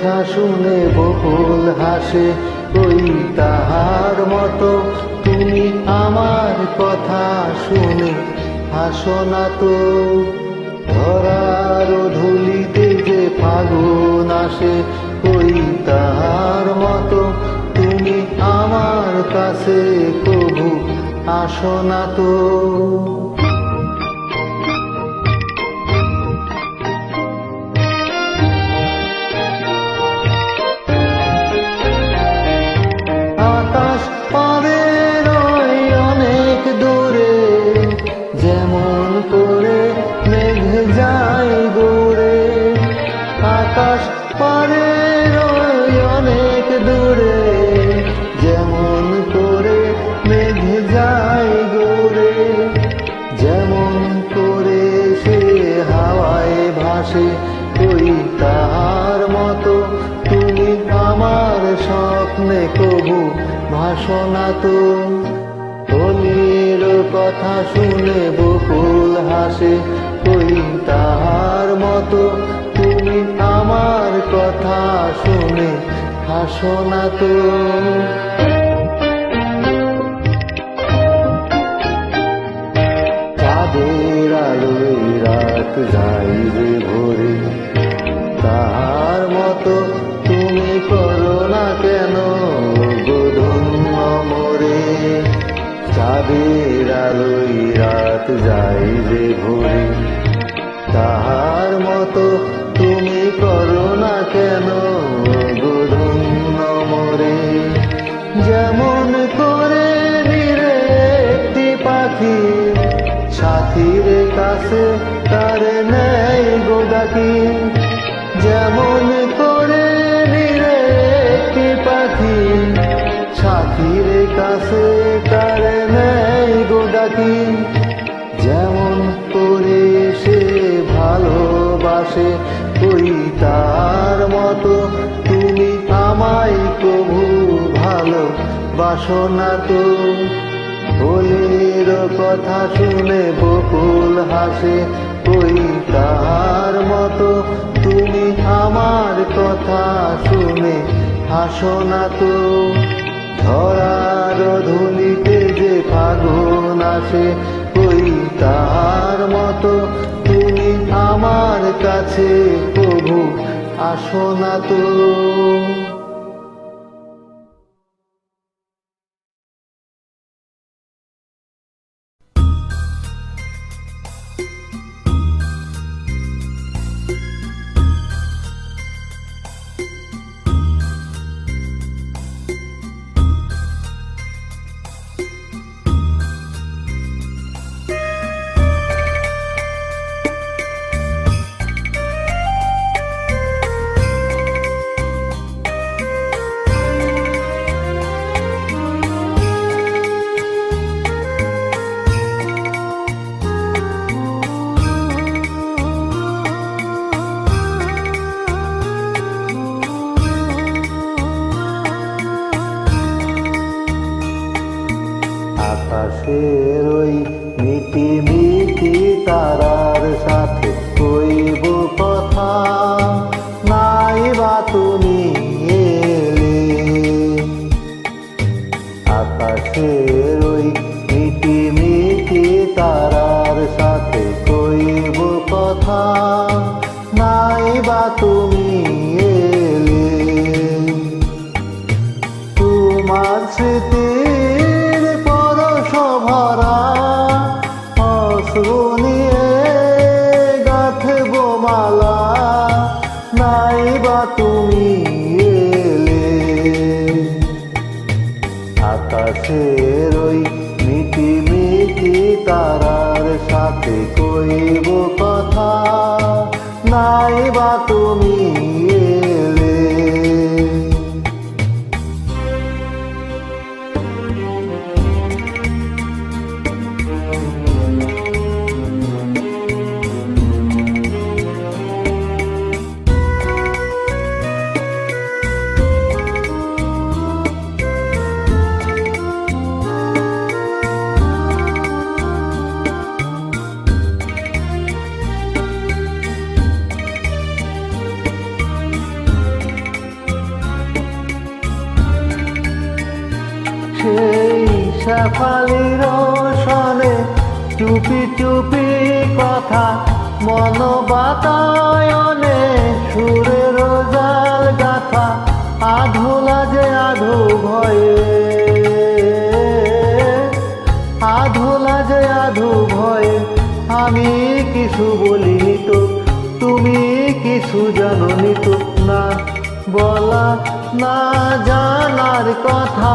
কথা শুনে বকুল হাসে, ওই তাহার মতো তুমি আমার কথা শুনে হাসো না তো। ধরার ধুলিতে যে ফাগুন আসে, ওই তাহার মতো তুমি আমার কাছে কবু আসো না তো। আকাশ পারে ওই অনেক দূরে, যেমন করে মেঘ যায় গড়ে। আকাশ পারে ওই অনেক দূরে, যেমন করে মেঘ যায় গড়ে। যেমন করে সে হাওয়ায় ভাসে, ওই তাহার মতো তুমি আমার স্বপ্নে কবু ভাসো না তো। হোলির কথা শুনে বকুল হাসে, ওই তাহার মতো তুমি আমার কথা শুনে হাসো না তো। চাঁদের আলোয় রাত যায় যে ভোরে, তাহার মতো তুমি করো না কেন গোধন্য মোরে। চাঁদের আলোয় রাত যায় যে ভোরে, তাহার মতো তুমি করো না কেন গোধন্য মোরে। যেমন করে নিরে একটি পাখি সাথীর কাছে তার নেয় গো ডাকি। যেমন করে নিরে একটি পাখি সাথীর কাছে তার নেয় গো ডাকি। যেমন করে সে ভালোবাসে, ওই তার মতো তুমি আমায় কবু ভালোবাসো না তো। হোলির কথা শুনে বকুল হাসে, ওই তাহার মতো তুমি আমার কথা শুনে হাসো না তো। ধরার ধুলিতে যে ফাগুন আসে, ওই তাহার মতো তুমি আমার কাছে কবু আসো না তো। আকাশের ওই মিটি মিটি তারার সাথে কইব কথা, নাই বা তুমি এলে। আকাশের ওই মিটি মিটি তারার সাথে কইব কথা, নাই বা তুমি এলে। তোমার স্মৃতি ভরা অশ্রু নিয়ে গাঁথব মালা, নাই বা তুমি এলে। আকাশের ওই মিটি মিটি তারার সাথে কইব কথা, নাই বা তুমি এলে। শেফালির সনে চুপি চুপি কথা, মন বাতায়নে সুরের জাল গাথা, আধুলা যে আধু ভয়ে, আধুলা যে আধু ভয়ে। আমি কিছু বলিনি তো, তুমি কিছু জানোনি তো, না বলা না জানার কথা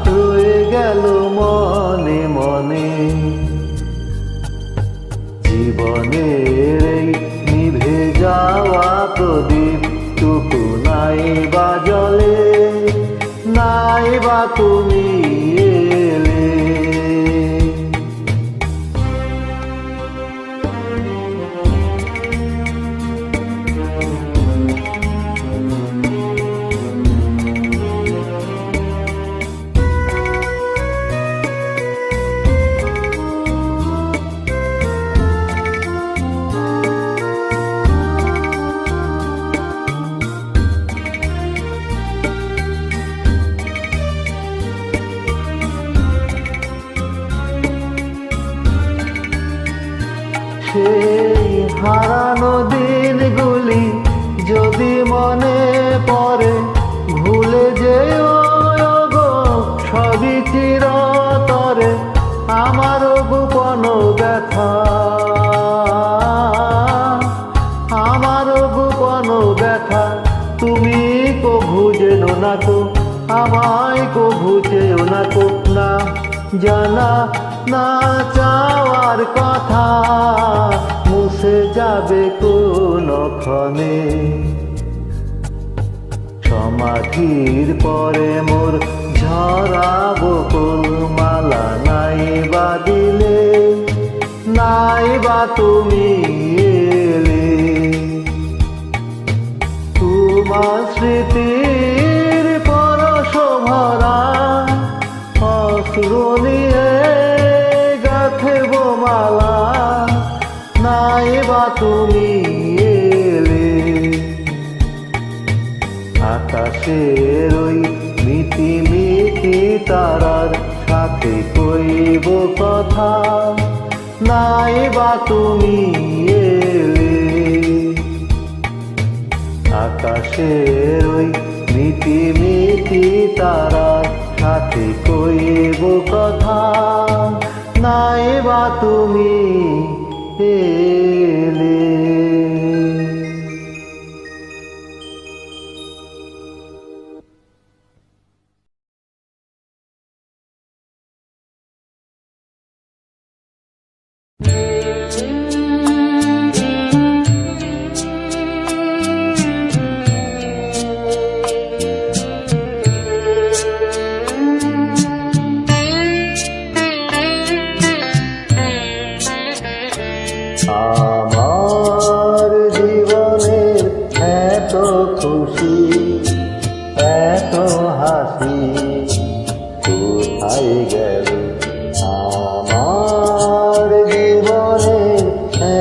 রয়ে গেল মনে মনে। জীবনের এই নিভে যাওয়া প্রদীপ টুকু নাই বা জলে, নাই বা তুমি এলে। সেই হারানো দিনগুলি যদি মনে পড়ে, ভুলে যেও গো সবই চিরতরে। আমারও গোপন ব্যথা, আমারও গোপন ব্যথা, তুমি কভু যেনো না কো, আমায় কভু চেও না কো, না জানা না চাওয়ার কথা মুছে যাবে কোনক্ষণে। সমাধির পরে মোর ঝরাবো ফুলমালা, নাই বা দিলে, নাই বা তুমি এলে। তোমার স্মৃতির পরশ ভরা অশ্রু নিয়ে গাঁথব মালা, নাই বা তুমি এলে। আকাশের ওই মিটি মিটি তারার সাথে কইব কথা, নাই বা তুমি এলে। আকাশের ওই মিটি মিটি তারার সাথে কইব কথা, নাই বা তুমি এলে। আমার জীবনের এত খুশি, এত হাসি কোথায় গেল? আমার জীবনের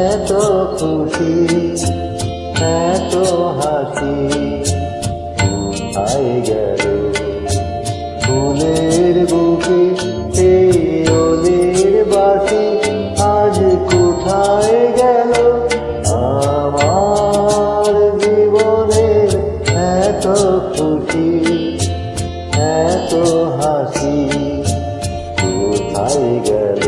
এত খুশি, এত হাসি কোথায় গেল? ফুলের বুকে এই ওলের বাসি আজ কোথায় গেল? আমার জীবনের এত খুশি, এত হাসি কোথায় গেল?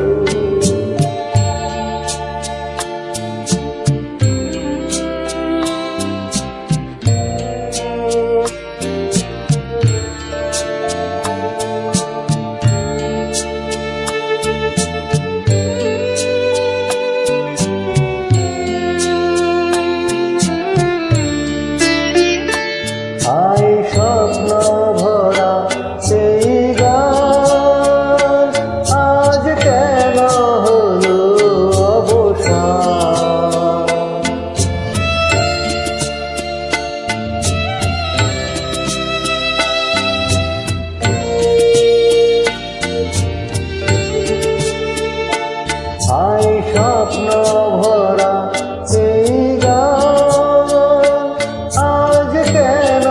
আই স্বপ্ন ভরা সেই গান আজ কেন হলো অবসান? আই স্বপ্ন ভরা সেই গান আজ কেন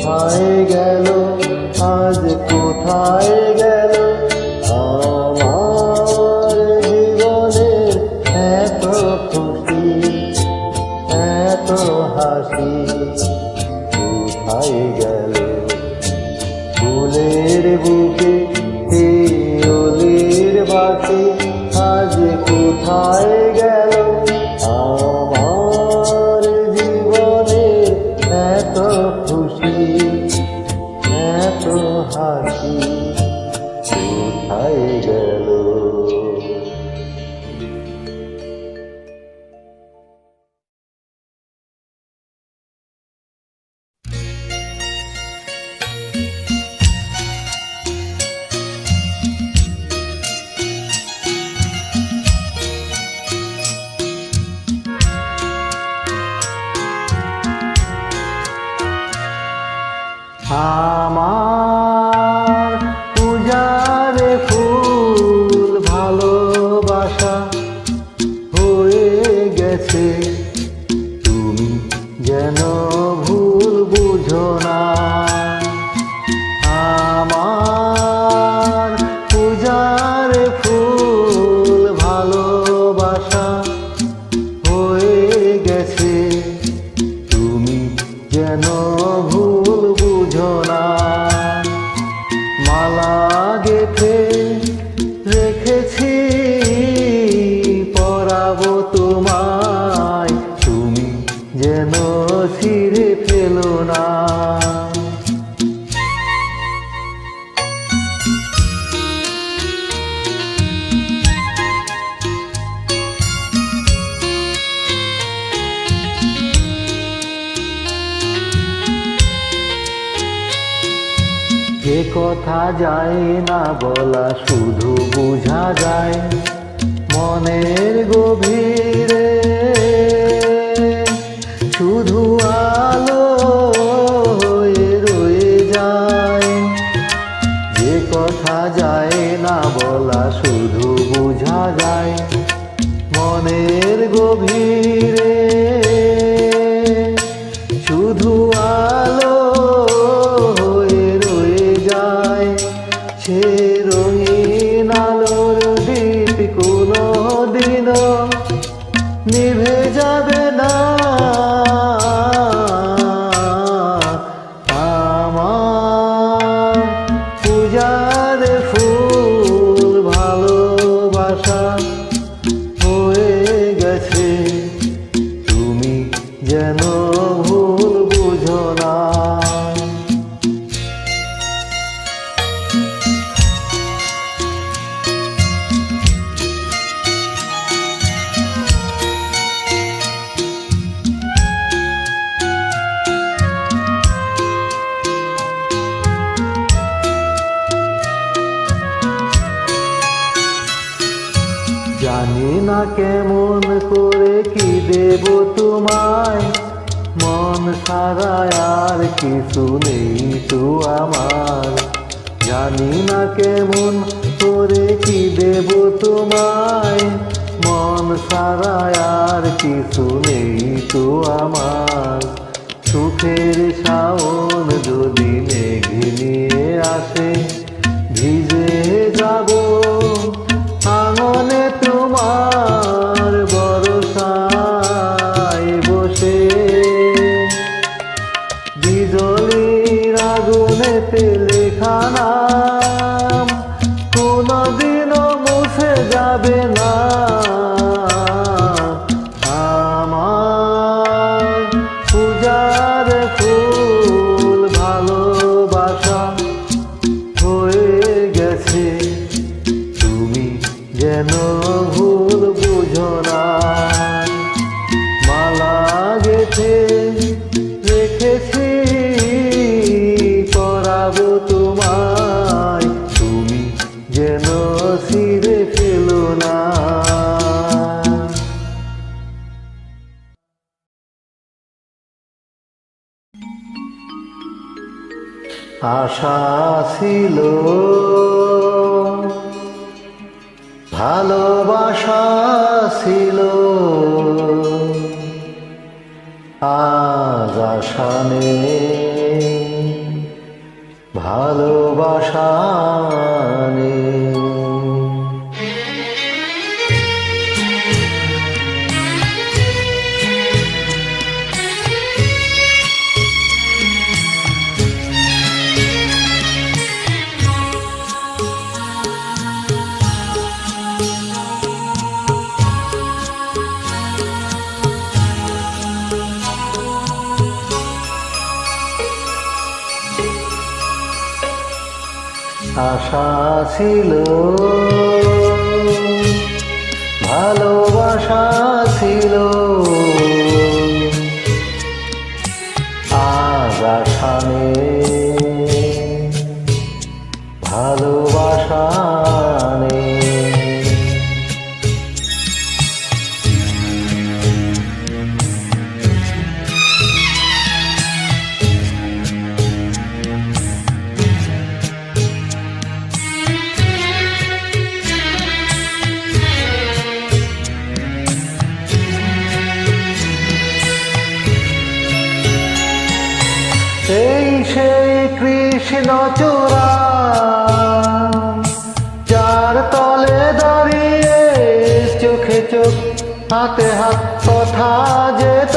কোথায় গেল, আজ কোথায় গেল আমার জীবনের এত খুশি, এত হাসি, কোথায় গেল? ফুলের বুকে ওলের বাসে আজ কোথায় গেল আমার জীবনের এত খুশি, এত হাসি, কোথায় গেল? আমার পূজারে ফুল ভালোবাসা হয়ে গেছে, তুমি যেন ভুল বুঝো না। আমার পূজারে ফুল ভালোবাসা হয়ে গেছে, তুমি যেন ভুল বুঝো না। মালা গেঁথে রেখেছি পরাবো তোমায়, তুমি যেন ছিঁড়ে ফেলো না। যে কথা যায় না বলা শুধু বোঝা যায় মনের গভীরে, শুধু আলো হয়ে রয়ে যায়। যে কথা যায় না বলা শুধু বোঝা যায় মনের গভীরে, শুধু আলো সে রঙিন আলোর দীপ কোনদিনও নিভে যাবে না। আমার পূজার ফুল ভালোবাসা হয়ে গেছে, তুমি যেন ভুল বুঝো না। জানি না কেমন করে কি দেব তোমায়, মন ছাড়া আর কিছু নেই তো আমার। জানি না কেমন করে কি দেব তোমায়, মন ছাড়া আর কিছু নেই তো আমার। সুখের শাওন যদি মেঘ নিয়ে আসে, ভিজে যাব আঙনে তোমার বরসায় বসে। বিজলির আগুনেতে লেখা নাম কোনদিনও মুছে যাবে না। আমার পূজার ফুল ভালোবাসা হয়ে গেছে, তুমি যেন ভুল বুঝো না। মালা গেঁথে রেখেছি পরাবো তোমায়, তুমি যেন ছিঁড়ে ফেলো না। আশা ছিল, ভালোবাসা ছিল, আজ আশা নেই। আশা ছিল, ভালোবাসা ছিল, আজ আশা নেই, ভালোবাসা নেই। এই সেই কৃষ্ণচূড়া, যার তলে দাঁড়িয়ে চোখে চোখ হাতে হাত কথা যেত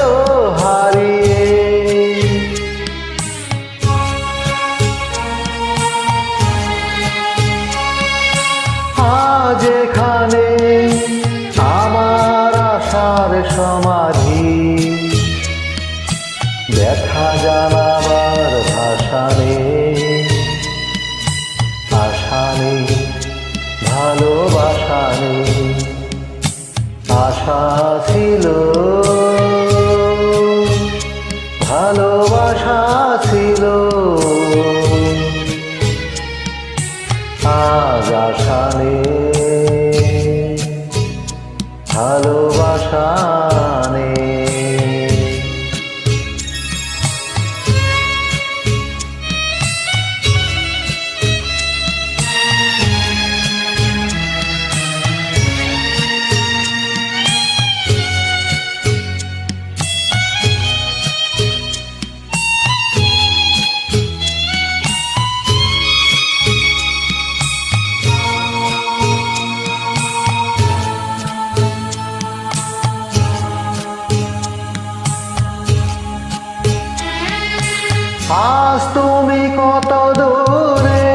হারিয়ে। আজ এখানে আমার আশার সমাধি, দেখা জানাবার ভাষা নেই, আশা নেই, ভালোবাসা নেই। আশা ছিল, ভালোবাসা ছিল, আজ আশা নেই, ভালোবাসা নেই। আজ তুমি কত দূরে,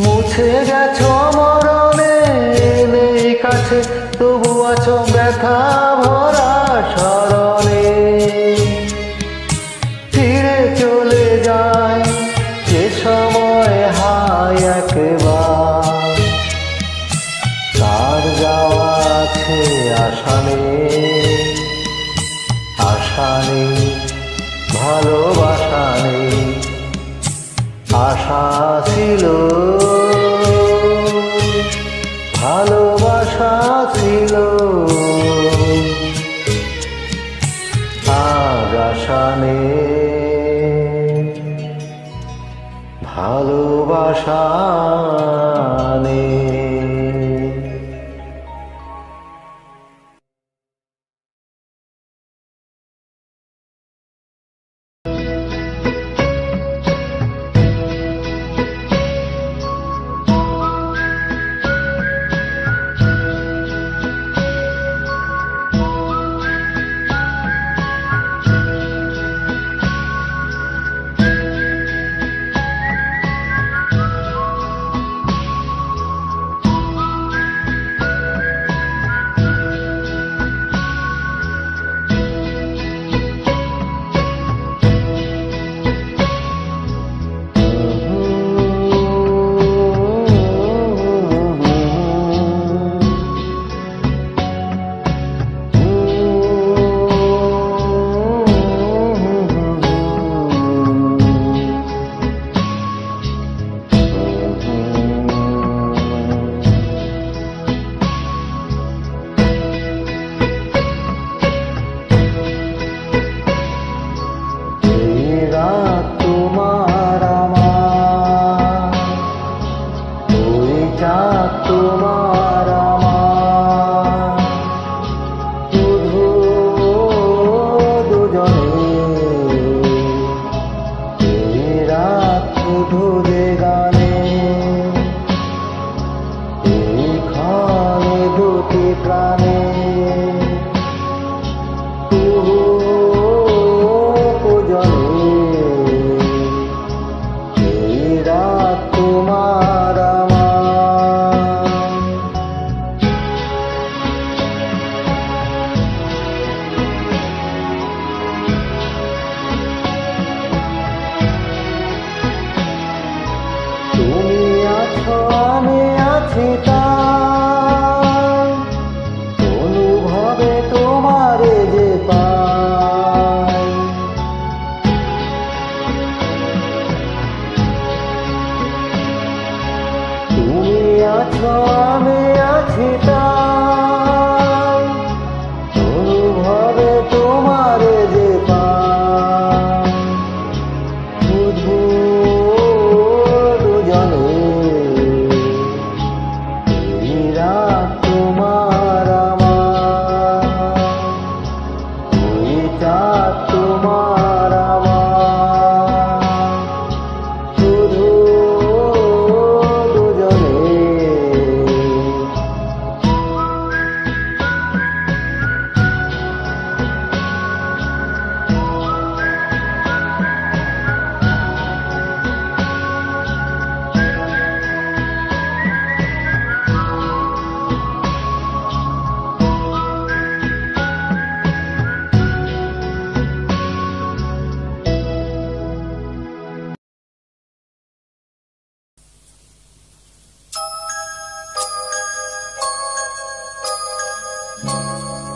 মুছে গেছো মরণে, নেই কাছে তবু আছো ব্যথা ভরা স্মরণে। ফিরে চলে যায় যে সময় হায় একবার, তার যাওয়া আছে আশা নেই, আশা নেই, ভালোবাসা নেই। আশা ছিল, ভালোবাসা ছিল, আজ আশা নেই, ভালোবাসা নেই। আমি আছি তাই অনুভবে তোমারে যে পাই শুধু দুজনে এই রাত তোমার আমার ওই চাঁদ তোমার আমার শুধু দুজনে।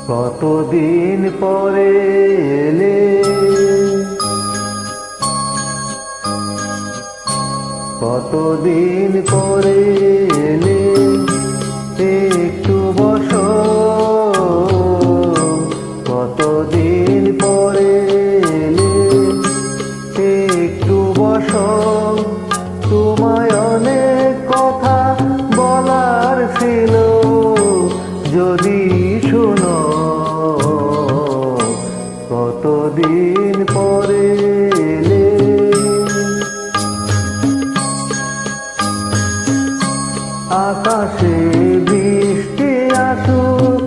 কতদিন পরে এলে কতদিন পরে এলে একটু বসো কতদিন পরে এলে একটু বসো তোমায় অনেক কথা বলার ছিল যদি শুনো কতদিন পরে এলে আকাশে বৃষ্টি আসুক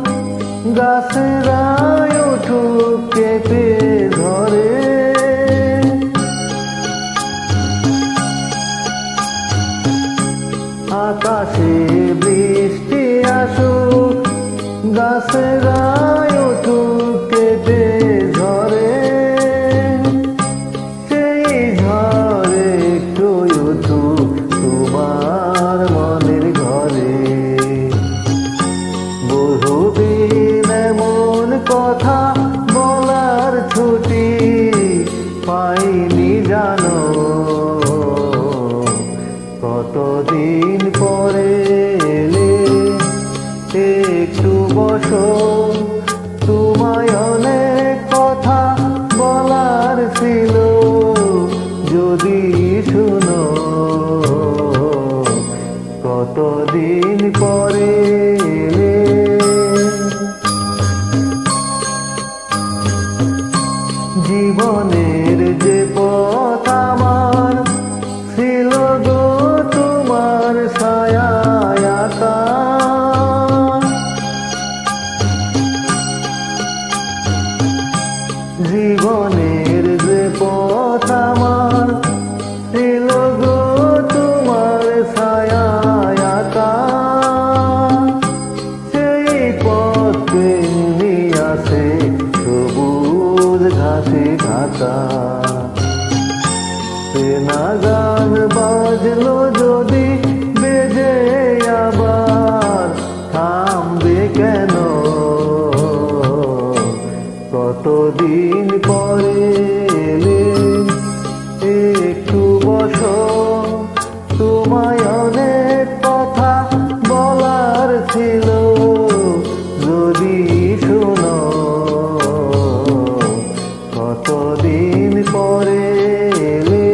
গাছেরায় উঠুক কেঁপে ধরে আকাশে বৃষ্টি আসুক গাছেরায় উঠুক কেঁপে ঝরে সেই ঝড়ে একটু উঠুক তোমার মনের ঘরে বহুদিন এমন কথা বলার ছুটি পাইনি জানো কতদিন পরে এলে একটু বসো তোমায় অনেক কথা বলার ছিল যদি শুনো কতদিন পরে এলে জীবনের যে পথ আমার ছিল গো তোমার ছায়ায় আঁকা জীবনের যে পথ আমার ছিল গো তোমার ছায়ায় আঁকা সেই পথ তেমনি আছে সবুজ ঘাসে ঢাকা চেনা গান বাজলো যদি বেজে আবার থামবে কেন কতদিন পরে এলে একটু বসো তোমায় অনেক কথা বলার ছিল যদি শুনো কতদিন পরে এলে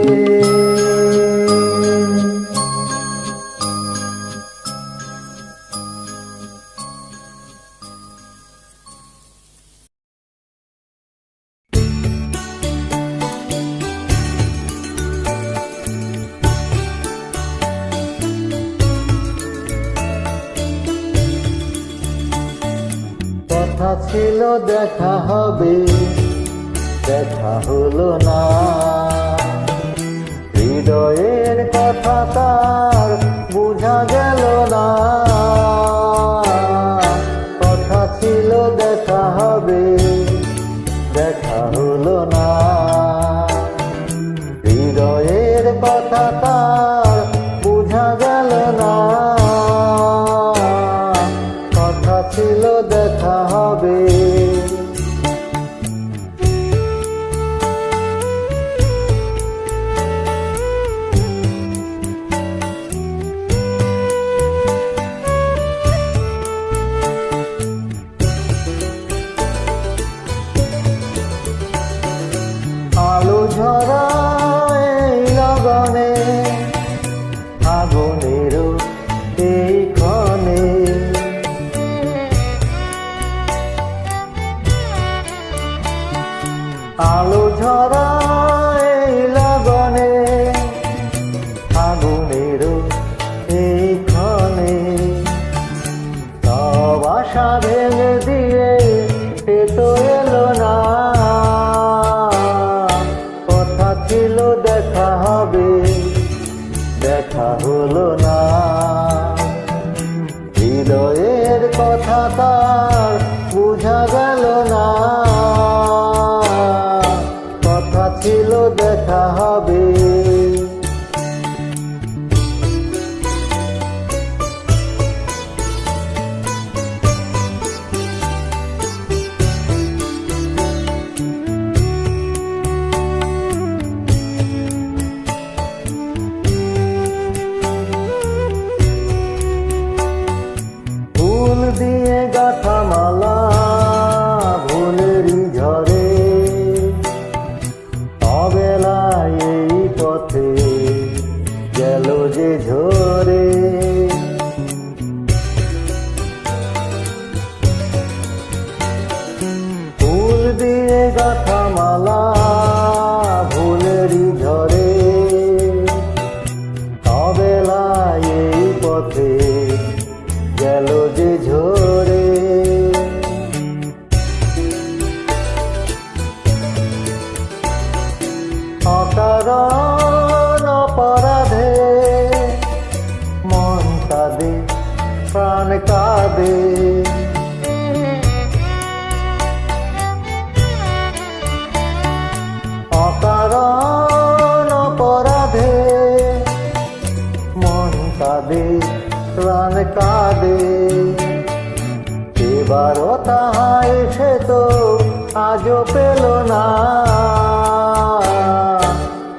কথা ছিল দেখা হবে দেখা হলো না হৃদয়ের কথা তার বোঝা গেল না কথা ছিল দেখা হবে দেখা হলো না হৃদয়ের কথা তার বোঝা গেল না কথা ছিল দেখা হবে দেখা হবে, দেখা হলো না। হৃদয়ের কথা তার বোঝা গেল না, কথা ছিল দেখা হবে। ফুল দিয়ে গাঁথা মালা ভুলেরই ঝরে, অবেলায় এই পথে গেল যে ঝরে। ফুল দিয়ে গাঁথা মালা ভুলেরই ঝরে, অবেলায় এই পথে গেল যে ঝরে। অকারণ অপরাধে মন কাঁদে, প্রাণ কাঁদে। অকারণ অপরাধে মন কাঁদে, প্রাণ কাঁদে। এবারও তাহা এসে তো আজও পেল না,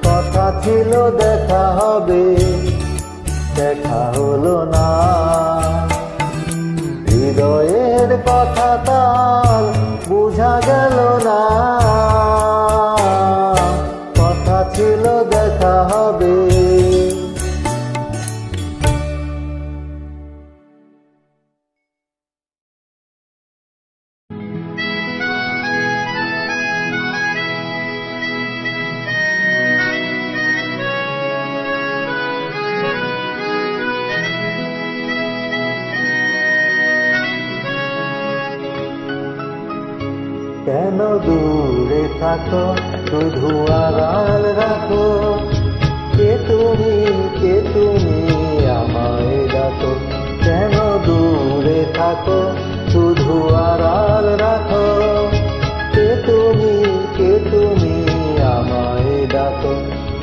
কথা ছিল দেখা হবে, দেখা হলো না। হৃদয়ের কথা তার বোঝা গেল না, কথা ছিল দেখা হবে। কেন দূরে থাকো, শুধু আড়াল রাখো, কে তুমি আমায় ডাকো। কেন দূরে থাকো, শুধু আড়াল রাখো, কে তুমি আমায় ডাকো।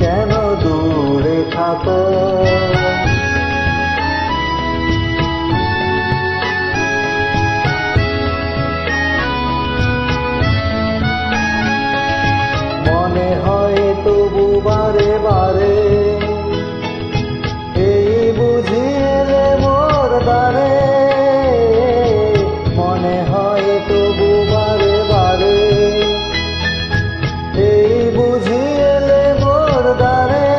কেন দূরে থাকো। মনে হয় তবু বারে বারে, এই বুঝিয়ে মোর দ্বারে। মনে হয় তবু বারে বারে, এই বুঝিয়ে মোর দ্বারে।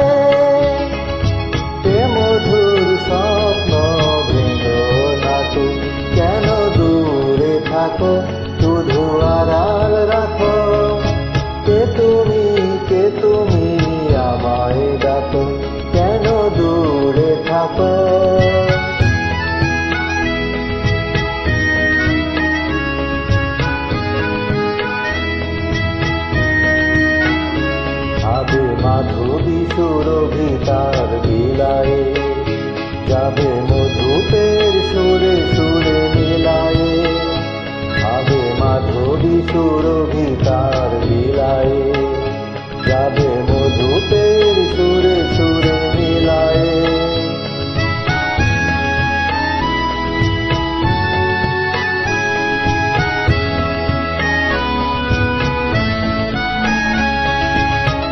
এ মধুর স্বপ্ন ভেঙো না তুমি, কেন দূরে থাকো, শুধু আড়াল রাখো, কে তুমি আমায় ডাকো। কেন দূরে থাকো। আবে মাধবী সুরভিতার বিলায়ে, যাবে মধুপের সুরে সুরে মিলায়ে। আবে মাধবী সুরভিতার বিলায়ে, যাবে মধুপের সুরে সুরে মিলায়ে।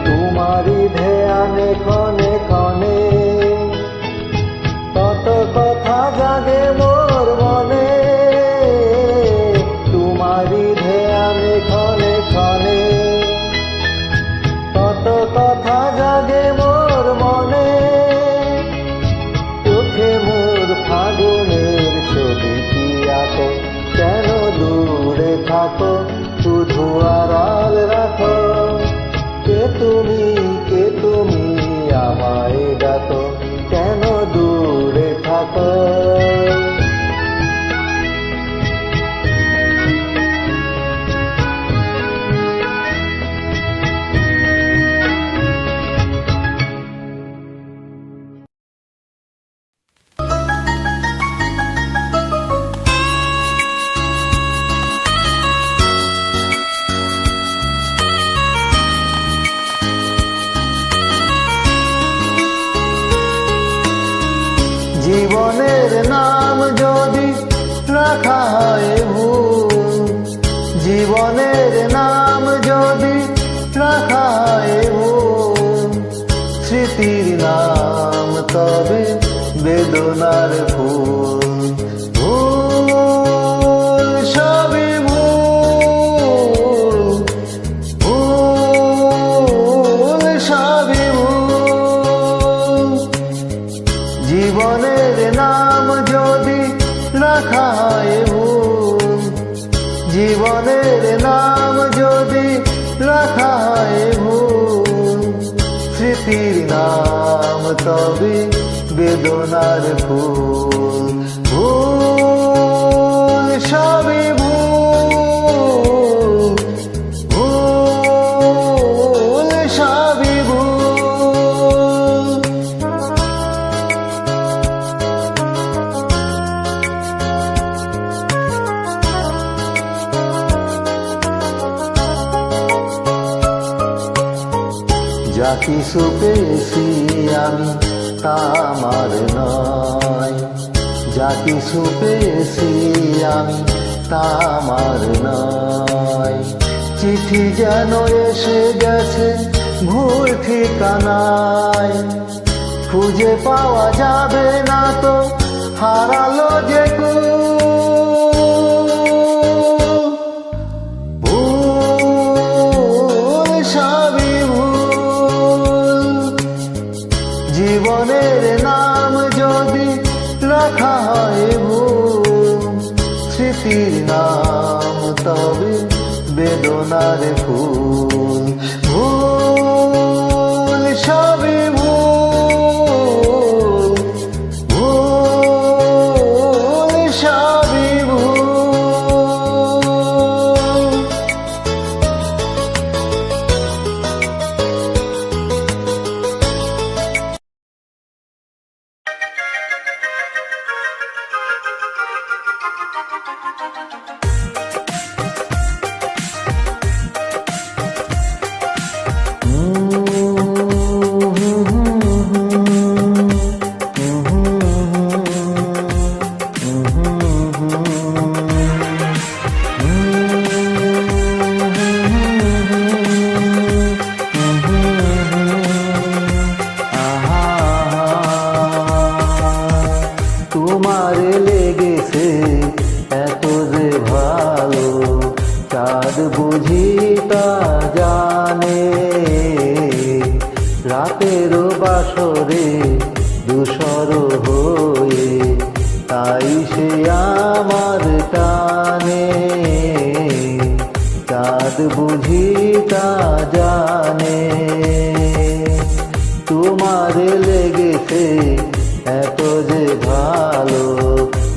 তোমারি ধ্যানে ক্ষণে ক্ষণে কত কথা জাগে মোর মনে। তোমারি ধ্যানে ক্ষণে ক্ষণে কত কথা জাগে মোর মনে। চোখে মোর ফাগুনের ছবি কি আঁকো, কেন দূরে থাকো, শুধু আড়াল রাখো, কে তুমি জীবনের নাম যদি রাখা হয় ভুল, জীবনের নাম যদি রাখা হয় ভুল, স্মৃতির নাম তবে বেদনার ফুল। ভুল সবই ভুল, ভুল সবই ভুল। জীবনের নাম যদি রাখা হয় ভুল, জীবনের নাম যদি রাখা হয় ভুল, স্মৃতির নাম তবে বেদনার ফুল। ভুল সবই ভুল, ভুল সবই ভুল। যা কিছু পেয়েছি আমি তা আমার নয়, যা কিছু পেয়েছি আমি তা আমার নয়। চিঠি যেন এসে গেছে ভুল ঠিকানায়, খুঁজে পাওয়া যাবে না তো হারালো যে কুল। ভুল সবই ভুল, জীবনের নাম যদি রাখা হয় ভুল, স্মৃতির নাম তবে বেদনার ফুল। ভুল সবই ভুল, ভুল সবই ভুল। তোমারে লেগেছে এত যে ভালো, চাঁদ বুঝি তা জানে। রাতেরও বাসরে ধূসর হয়ে তাই সে আমার টানে। চাঁদ বুঝি তা জানে, তোমারে লেগেছে এত যে ভালো,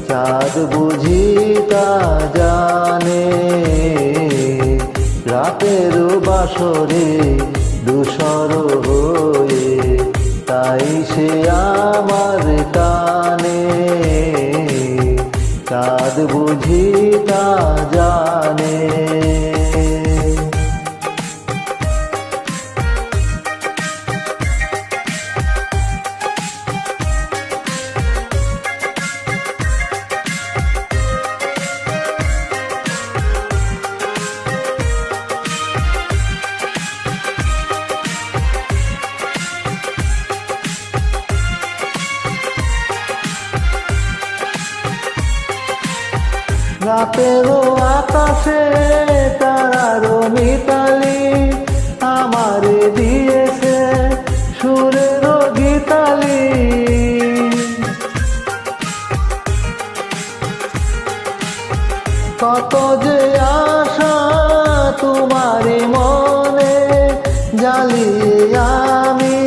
চাঁদ বুঝি তা জানে। রাতেরও বাসরে ধূসর হয়ে তাই সে আমার টানে। চাঁদ বুঝি তা জানে। রাতেরও আকাশে তারারও মিতালি আমারে দিয়েছে সুরেরও গীতালি। কত যে আশা তোমারই মনে জ্বালিয়ে আমি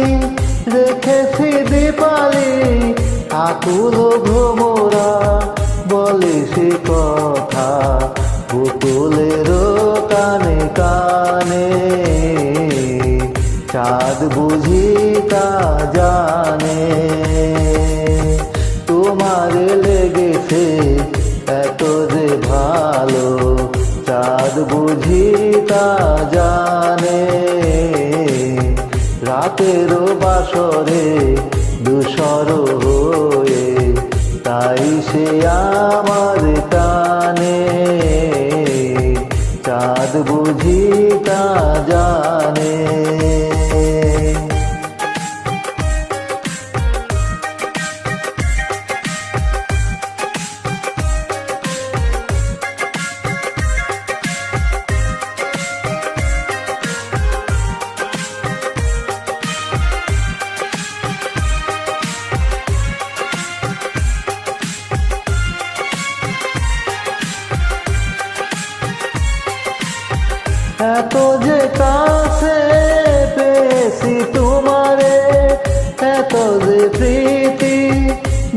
রেখেছি দীপালি। আকুল ভ্রমরা বলে সে কথা পুতুলেরও কানে কানে। চাঁদ বুঝি তা জানে, তোমার লেগেছে এত যে ভালো, চাঁদ বুঝি তা জানে। রাতেরও বাসরে ধূসর হয়ে তাই সে আমার কানে, চাঁদ বুঝি তা জানে। এত যে কাছে পেয়েছি তোমারে, এত যে প্রীতি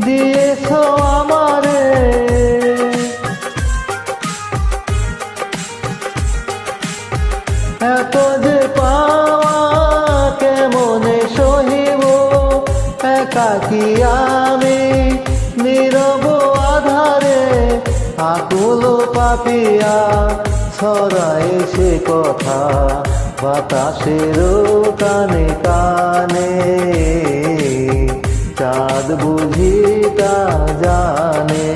দিয়েছ আমারে, এত যে পাওয়া কেমনে সহিব, একাকী আমি নীরব আধারে, আকুল পাপিয়া ছড়ায় সে কথা বাতাসের কানে কানে। চাঁদ বুঝি তা জানে,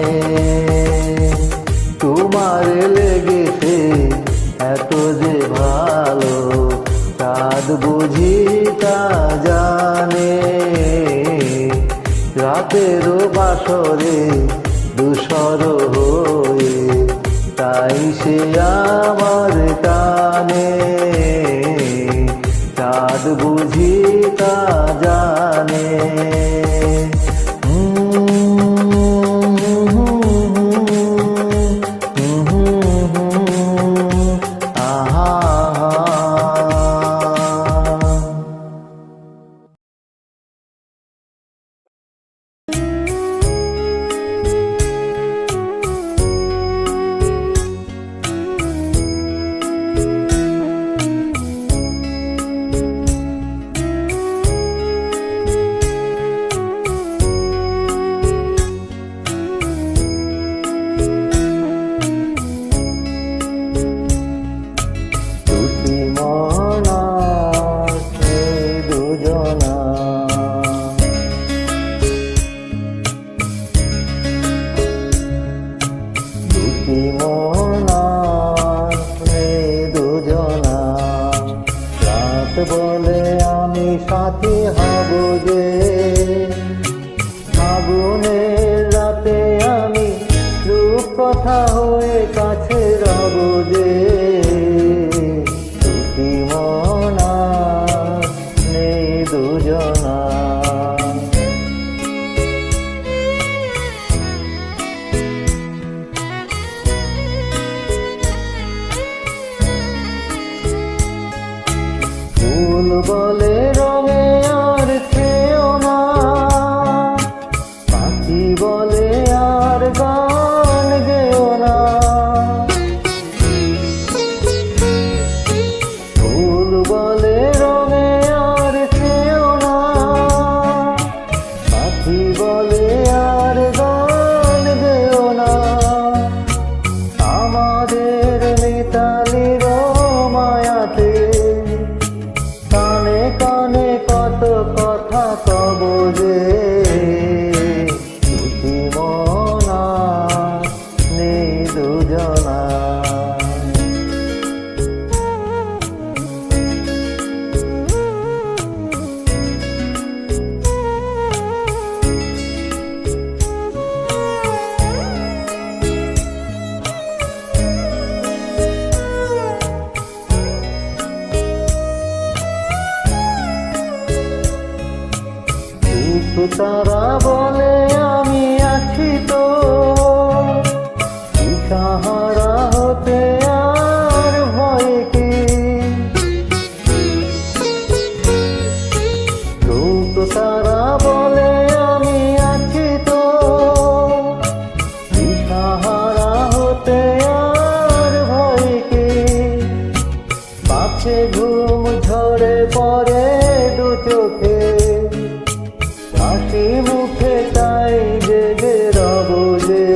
তোমার লেগেছে এত যে ভালো, চাঁদ বুঝি তা জানে। রাতের বাসরে দুসর হয়ে, তাই সে আমার কানে, চাঁদ বুঝি তা জানে। বলে আমি সাথী হব যে, আগুনের রাতে আমি রূপ কথা হয়ে কাছে রব যে। দুটি মনা নেই দুজনা, ফুল বলে রঙে আর খেও না, পাখি বলে আর গান গেও না। ফুল বলে রঙে আর খেও না, পাখি বলে আর গান গেও না। আমাদের মিতালির মায়াতে কানে কানে কত কথা কব যে। দুটি মনা নেই দুজনা, তারা বলে আমি আছি তো, দিশাহারা হতে আর ভয় কি। তারা বলে আমি আছি তো, দিশাহারা হতে আর ভয় কি। পাছে ঘুম ঝরে পড়ে দু চোখে, হাসি মুখে তাই জেগে রব যে।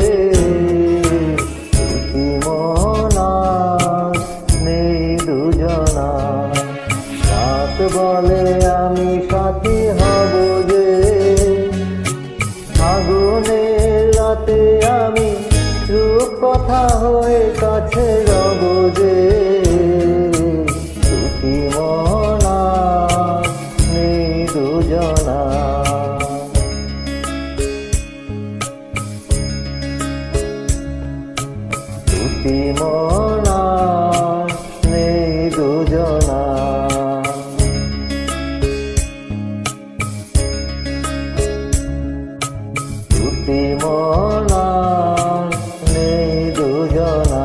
দুটি মনা নেই দুজনা, রাত বলে আমি সাথী হব যে। আগুনের কথা হয়ে কাছে রব যে, দুটি মনা নেই দুজনা। দুটি মনা নেই দুজনা। দুটি মনা নেই দুজনা।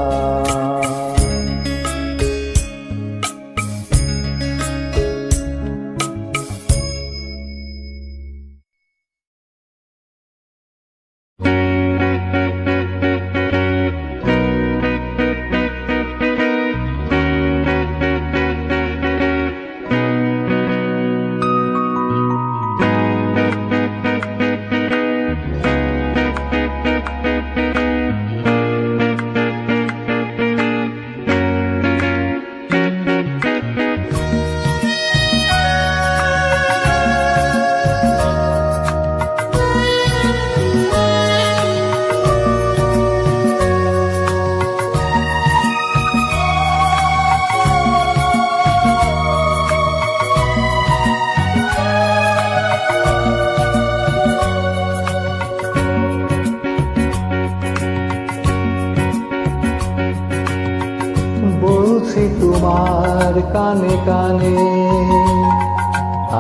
বলছি তোমার কানে কানে,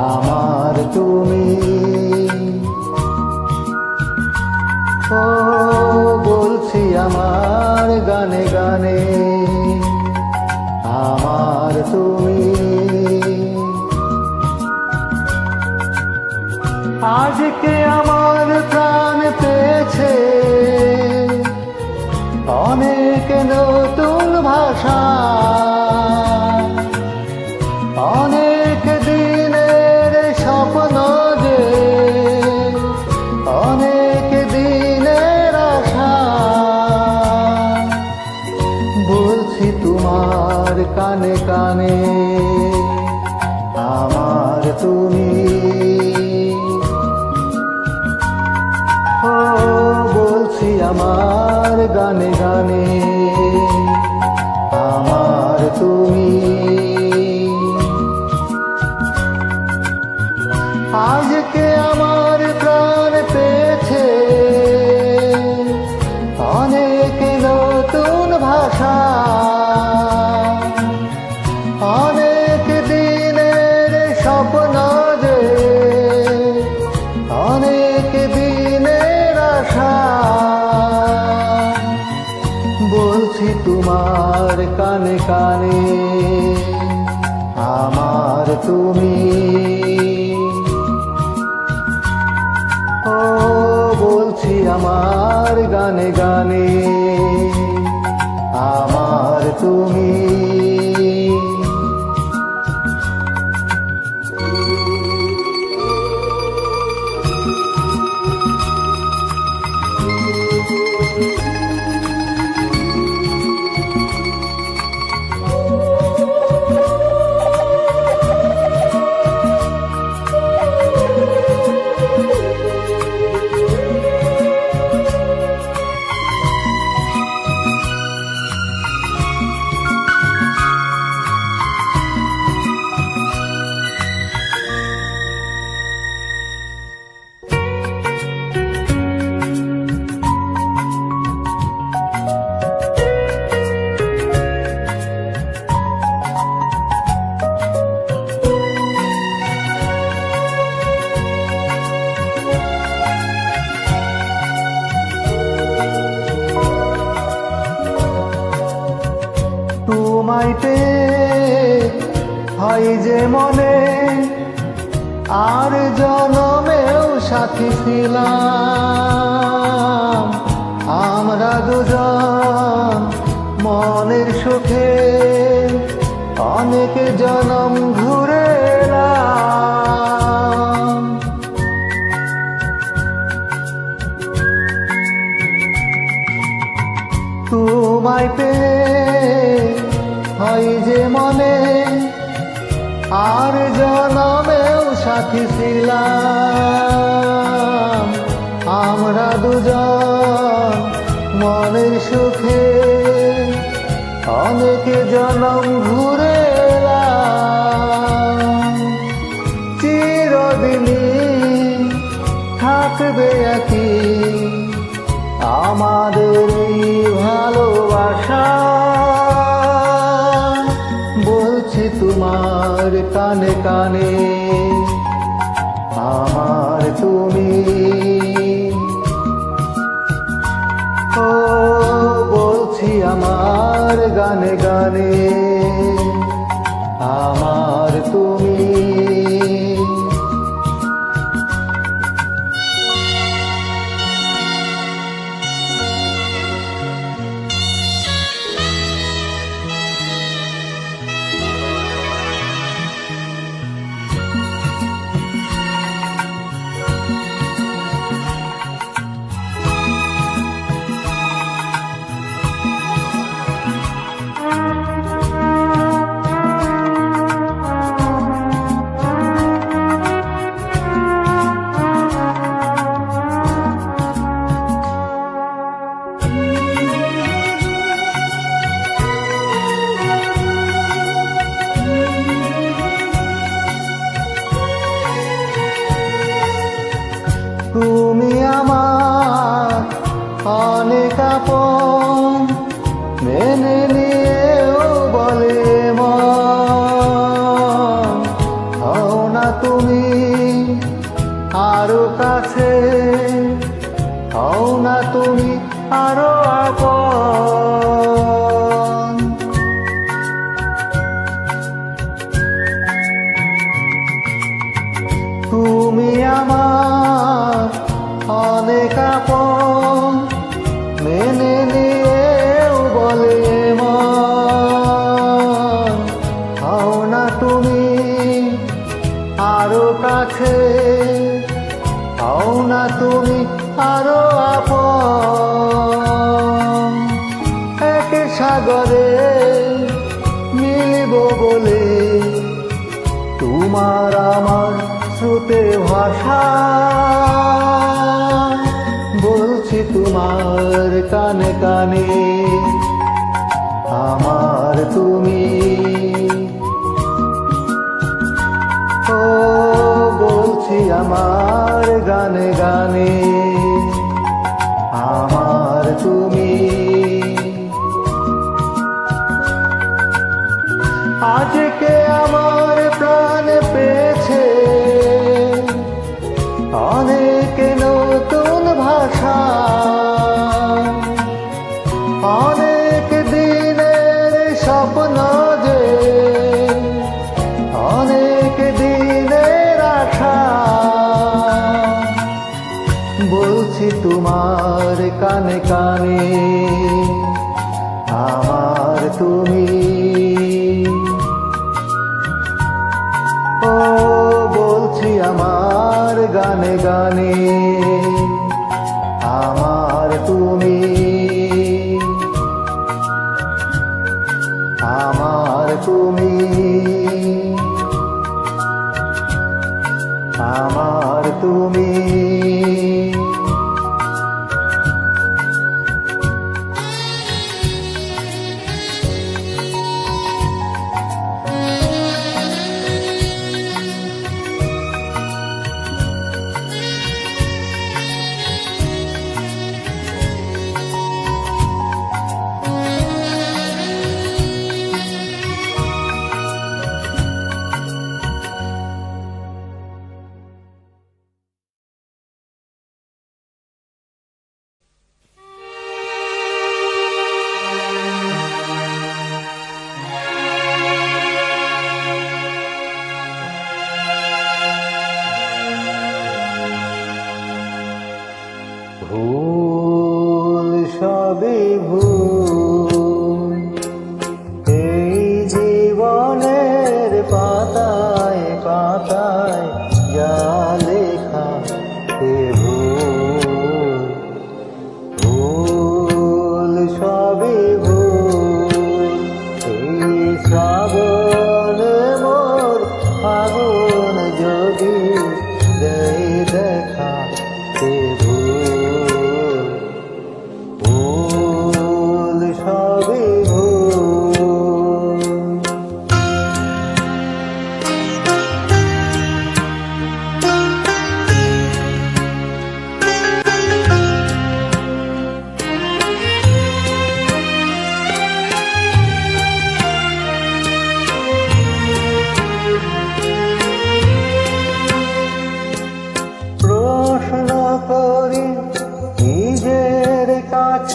আমার তুমি। ও বলছি আমার গানে গানে, আমার তুমি। আজকে আমার প্রাণ পেয়েছে অনেক নতুন ভাষা, অনেক দিনের স্বপ্ন যে, অনেক দিনের আশা। বলছি তোমার কানে কানে, আমার তুমি। ও বলছি আমার গানে গানে, আমার তুমি। আজকে আমার প্রাণ পেয়েছে অনেক নতুন ভাষা, অনেক দিনের স্বপ্ন যে, অনেক দিনের আশা। বলছি তোমার কানে কানে, আমার তুমি। ও বলছি আমার গানে গানে, আমার তুমি। তোমায় পেয়ে হয় যে মনে, আর জনমেও সাথী ছিলাম। আমরা দুজন মনের সুখে অনেক জনম ঘুরে এলাম। তোমায় পেয়ে হয় যে মনে, আর জনমেও সাথী ছিলাম। আমরা দুজন মনের সুখে জনম ঘুরে এলাম, চিরদিনই থাকবে একই আমাদের এই ভালোবাসা। বলছি তোমার কানে কানে, আমার তুমি। ও বলছি আমার গানে গানে, আমার তুমি। তুমি আমার অনেক আপন, মেনে নিয়েও বলে মন। হও না তুমি আরো কাছে, হও না তুমি আরো আপন। তুমি আমার অনেক আপন, মেনে নিয়েও বলে মন। হও না তুমি আরো কাছে, হও না তুমি আরো আপন। এক সাগরে মিলিব বলে তোমার আমার শ্রুতে ভাষা। বলছি তোমার কানে কানে, আমার তুমি। ও বলছি আমার গানে গানে, আমার তুমি। আজকে আমার প্রাণ পেয়েছে অনেক নতুন ভাষা, অনেক দিনের স্বপ্ন যে, অনেক দিনের আশা। বলছি তোমার কানে কানে, আমার তুমি। ও বলছি আমার গানে গানে, আমার তুমি। আমার তুমি, আমার তুমি। ভুল সবই ভুল, এই জীবনের পাতায় পাতায় যা লেখা সে ভুল। ভুল সবই ভুল, এই শ্রাবণে মোর ফাগুন যদি দেয় দেখা সে ভুল। ভুল সবই ভুল।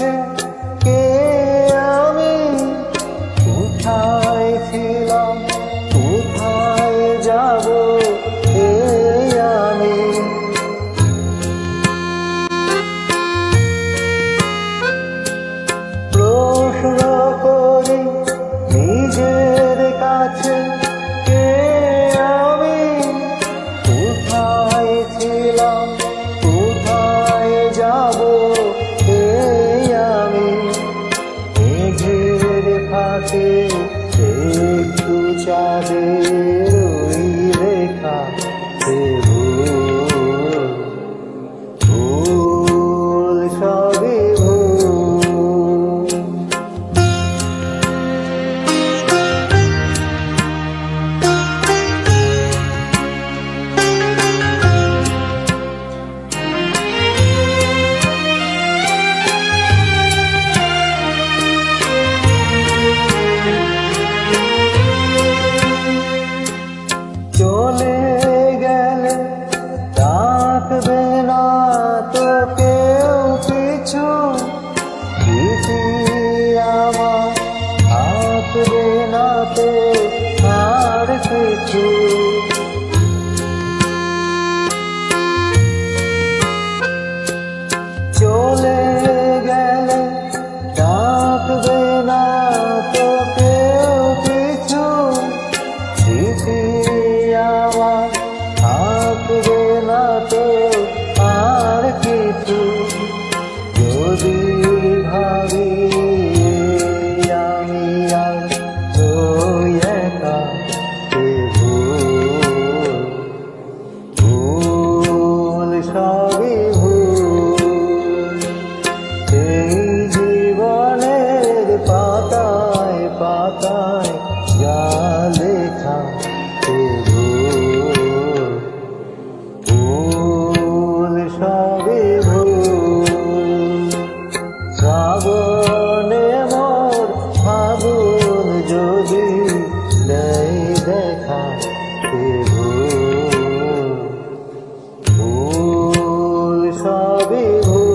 গেছে কে আমি, কোথায় ছিলাম কোথায় যাব এই আমি। প্রশ্ন করি নিজের কাছে কে আমি, কোথায় ছিলাম কোথায় যাব এই আমি। মেঘের ফাঁকে একটু চাঁদের ওই রেখা, সে ভুল ভুল সবই ভুল। চলে গেলে ডাকবে না তো কেউ কিছু, স্মৃতি আমার থাকবে না তো আর কিছু। চলে গেলে ডাকবে না তো কেউ কিছু, স্মৃতি আমার থাকবে না তো আর কিছু। যদি ভাবি আমি আর ওই একা, সে ভুল ভুল সবই ভুল। এই জীবনের পাতায় পাতায় যা লেখা, সে ভুল ভুল সবই ভুল। শ্রাবণে মোর ফাগুন যদি দেয় দেখা, সে ভুল ভুল সবই ভুল।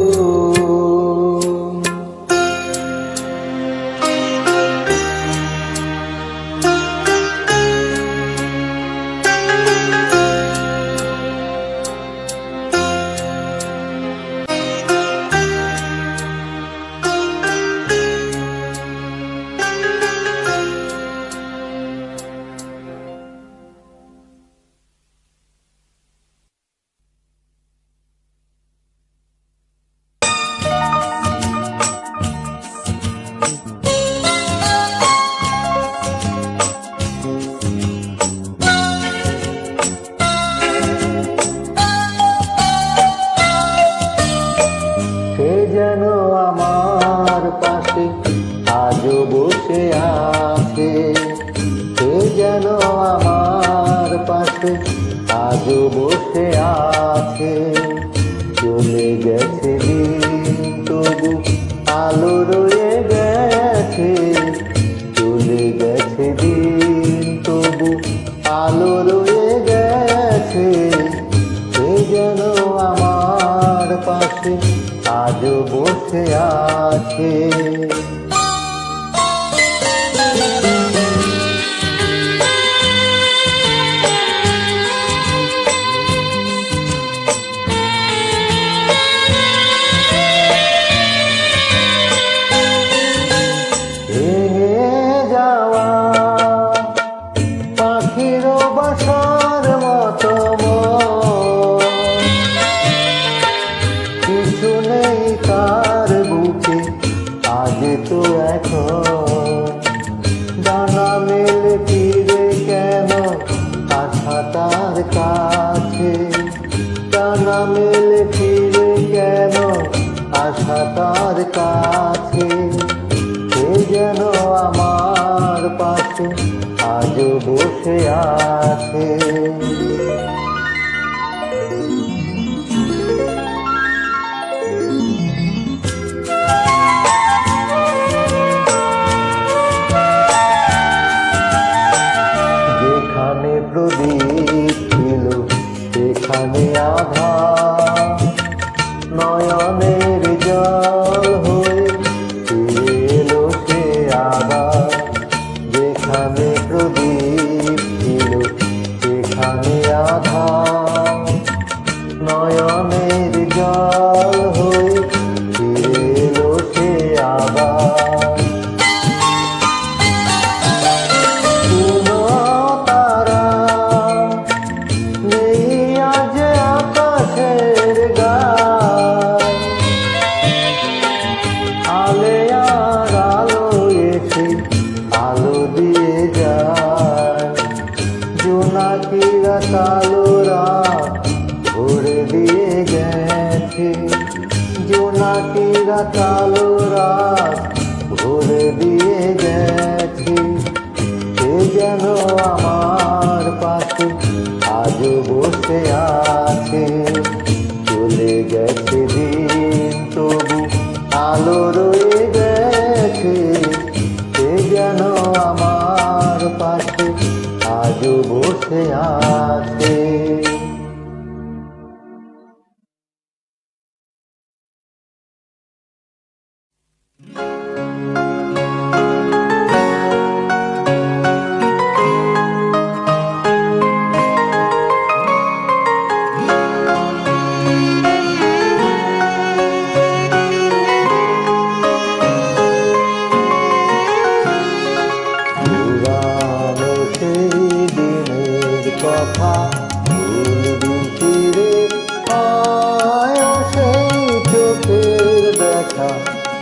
সে যেন আমার পাশে আজও বসে আছে, সে যেন আমার পাশে আজও বসে আছে। চলে গেছে দিন তবু আলো রয়ে গেছে, চলে গেছে দিন তবু আলো রয়ে গেছে। সে যেন আমার পাশে আজও বসে আছে। ভেঙে যাওয়া পাখির বাসার মতো কিছু নেই তার বুকে আজ তো এখন। ডানা মেলে ফিরে কেন আশা তার কাছে, ডানা মেলে ফিরে কেন আশা তার কাছে। সে যেন আমার পাশে আজও বসে আছে। যেখানে প্রদীপ ছিল সেখানে আধার, নয়নের জল হয়ে নয়নের জল হয়ে ফিরে এলো সে আবার। কোনো তারা নেই আজ আকাশের গায়, আলে আর আলো এসে আলো দিয়ে যায়। জোনাকিরা কালো রাত ভরে দিয়ে গেছে, জোনাকিরা কালো রাত ভরে দিয়ে গেছে। সে যেন আমার পাশে আজও বসে আছে। চলে গেছে দিন তবু আলো রয়ে গেছে। সে যেন আমার পাশে আজও বসে আছে। পুরানো সেই দিনের কথা ভুলবি ফিরে, আয় সেই চোখের দেখা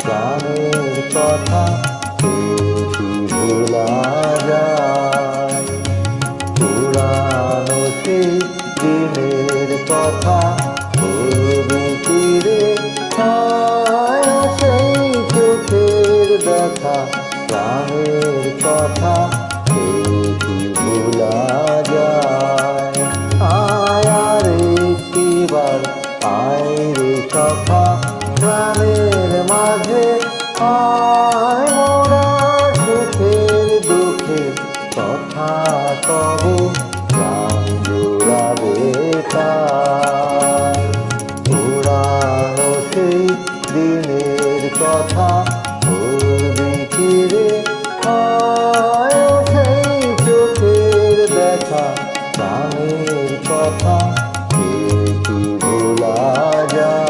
প্রাণের কথা কি ভোলা যায়। পুরানো সেই দিনের কথা ভুলবি ফিরে, আয় সেই চোখের দেখা প্রাণের কথা কি ভোলা যায়। আয় আর একটিবার আয় রে কথা প্রাণের মাঝে, আয় মোরা সুখের দুঃখের কথা কব প্রাণ জোড়াবে তাই। পুরানো সেই দিনের কথা ভুলবি ফিরে, আয় সেই চোখের দেখা প্রাণের কথা কি ভোলা যায়।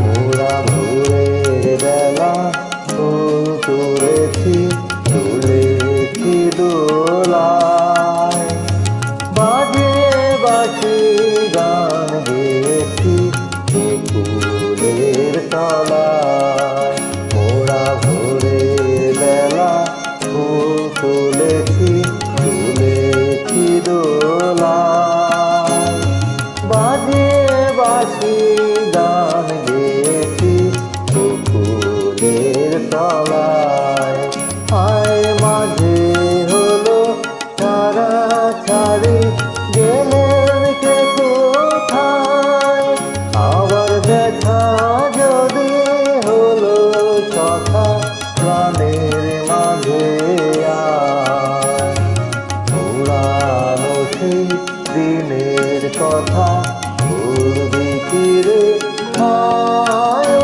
মোরা ভোরের বেলা ফুল তুলেছি, তুলেছি দোলায়, বাজিয়ে বাঁশি গান গেয়েছি ফুলের তলায়। মোরা ভোরের বেলা ফুল তুলেছি, তুলেছি দোলায়, বাজিয়ে বাঁশি গান গেয়েছি ফুলের তলায়। আয় মাঝে হলো তারা ছাড়ি গেলেন কে কোথায়, আবার দেখা যদি হলো কথা প্রাণের মাঝে আয়। পুরানো সেই দিনের কথা ভুলবি ফিরে, আয়